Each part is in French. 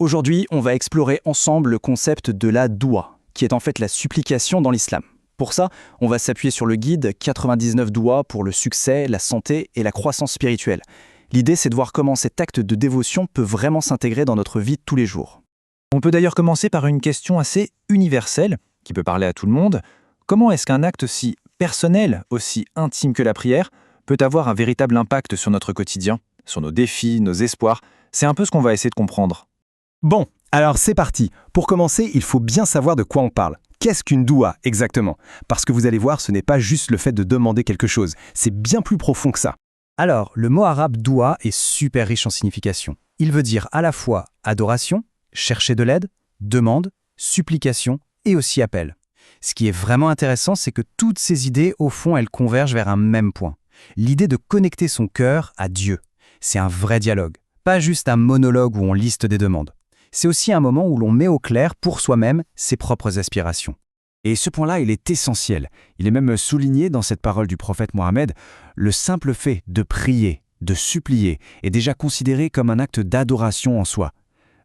Aujourd'hui, on va explorer ensemble le concept de la doua, qui est en fait la supplication dans l'islam. Pour ça, on va s'appuyer sur le guide 99 douas pour le succès, la santé et la croissance spirituelle. L'idée, c'est de voir comment cet acte de dévotion peut vraiment s'intégrer dans notre vie de tous les jours. On peut d'ailleurs commencer par une question assez universelle, qui peut parler à tout le monde. Comment est-ce qu'un acte aussi personnel, aussi intime que la prière, peut avoir un véritable impact sur notre quotidien, sur nos défis, nos espoirs? C'est un peu ce qu'on va essayer de comprendre. Bon, alors c'est parti. Pour commencer, il faut bien savoir de quoi on parle. Qu'est-ce qu'une doua exactement? Parce que vous allez voir, ce n'est pas juste le fait de demander quelque chose, c'est bien plus profond que ça. Alors, le mot arabe doua est super riche en signification. Il veut dire à la fois adoration, chercher de l'aide, demande, supplication et aussi appel. Ce qui est vraiment intéressant, c'est que toutes ces idées, au fond, elles convergent vers un même point. L'idée de connecter son cœur à Dieu. C'est un vrai dialogue, pas juste un monologue où on liste des demandes. C'est aussi un moment où l'on met au clair pour soi-même ses propres aspirations. Et ce point-là, il est essentiel. Il est même souligné dans cette parole du prophète Mohammed. Le simple fait de prier, de supplier, est déjà considéré comme un acte d'adoration en soi.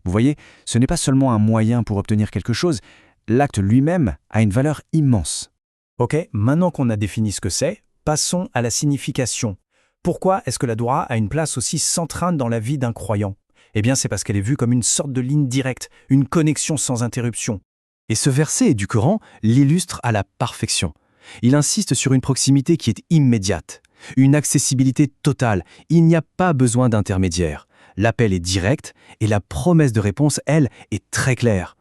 Vous voyez, ce n'est pas seulement un moyen pour obtenir quelque chose, l'acte lui-même a une valeur immense. Ok, maintenant qu'on a défini ce que c'est, passons à la signification. Pourquoi est-ce que la doua a une place aussi centrale dans la vie d'un croyant? Eh bien, c'est parce qu'elle est vue comme une sorte de ligne directe, une connexion sans interruption. Et ce verset du Coran l'illustre à la perfection. Il insiste sur une proximité qui est immédiate, une accessibilité totale. Il n'y a pas besoin d'intermédiaire. L'appel est direct et la promesse de réponse, elle, est très claire.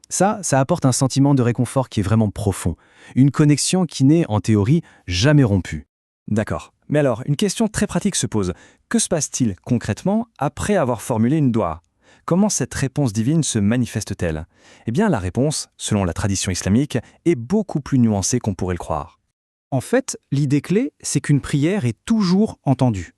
Ça apporte un sentiment de réconfort qui est vraiment profond. Une connexion qui n'est, en théorie, jamais rompue. D'accord. Mais alors, une question très pratique se pose. Que se passe-t-il concrètement après avoir formulé une doua? Comment cette réponse divine se manifeste-t-elle? Eh bien, la réponse, selon la tradition islamique, est beaucoup plus nuancée qu'on pourrait le croire. En fait, l'idée clé, c'est qu'une prière est toujours entendue.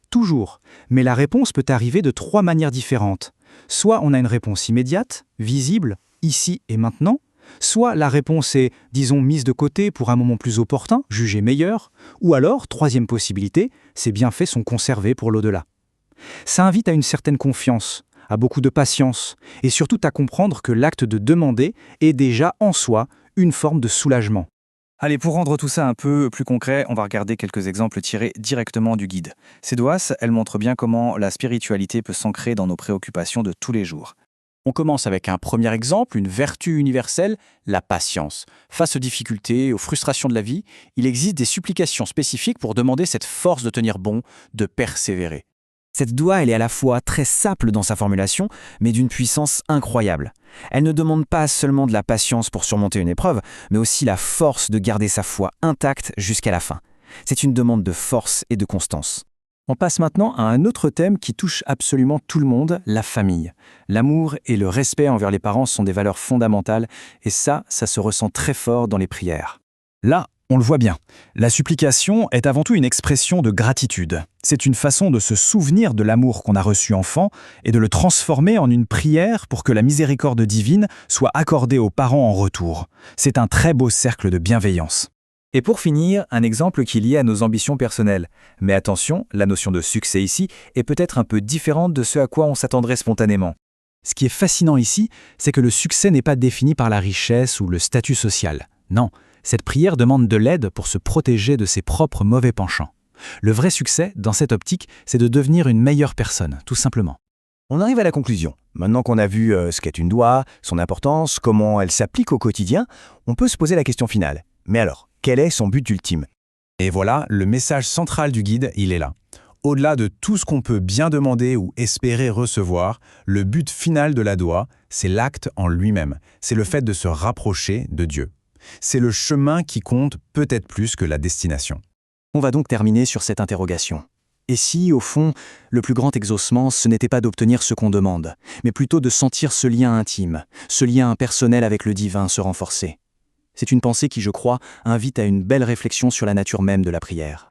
Toujours. Mais la réponse peut arriver de 3 manières différentes. Soit on a une réponse immédiate, visible, ici et maintenant. Soit la réponse est, disons, mise de côté pour un moment plus opportun, jugée meilleure. Ou alors, 3e possibilité, ces bienfaits sont conservés pour l'au-delà. Ça invite à une certaine confiance, à beaucoup de patience, et surtout à comprendre que l'acte de demander est déjà en soi une forme de soulagement. Allez, pour rendre tout ça un peu plus concret, on va regarder quelques exemples tirés directement du guide. Ces douas, elles montrent bien comment la spiritualité peut s'ancrer dans nos préoccupations de tous les jours. On commence avec un premier exemple, une vertu universelle, la patience. Face aux difficultés, aux frustrations de la vie, il existe des supplications spécifiques pour demander cette force de tenir bon, de persévérer. Cette doua, elle est à la fois très simple dans sa formulation, mais d'une puissance incroyable. Elle ne demande pas seulement de la patience pour surmonter une épreuve, mais aussi la force de garder sa foi intacte jusqu'à la fin. C'est une demande de force et de constance. On passe maintenant à un autre thème qui touche absolument tout le monde, la famille. L'amour et le respect envers les parents sont des valeurs fondamentales, et ça se ressent très fort dans les prières. Là, on le voit bien. La supplication est avant tout une expression de gratitude. C'est une façon de se souvenir de l'amour qu'on a reçu enfant et de le transformer en une prière pour que la miséricorde divine soit accordée aux parents en retour. C'est un très beau cercle de bienveillance. Et pour finir, un exemple qui est lié à nos ambitions personnelles. Mais attention, la notion de succès ici est peut-être un peu différente de ce à quoi on s'attendrait spontanément. Ce qui est fascinant ici, c'est que le succès n'est pas défini par la richesse ou le statut social. Non, cette prière demande de l'aide pour se protéger de ses propres mauvais penchants. Le vrai succès, dans cette optique, c'est de devenir une meilleure personne, tout simplement. On arrive à la conclusion. Maintenant qu'on a vu ce qu'est une doua, son importance, comment elle s'applique au quotidien, on peut se poser la question finale. Mais alors, quel est son but ultime? Et voilà, le message central du guide, il est là. Au-delà de tout ce qu'on peut bien demander ou espérer recevoir, le but final de la doua, c'est l'acte en lui-même. C'est le fait de se rapprocher de Dieu. C'est le chemin qui compte peut-être plus que la destination. On va donc terminer sur cette interrogation. Et si, au fond, le plus grand exaucement, ce n'était pas d'obtenir ce qu'on demande, mais plutôt de sentir ce lien intime, ce lien personnel avec le divin se renforcer? C'est une pensée qui, je crois, invite à une belle réflexion sur la nature même de la prière.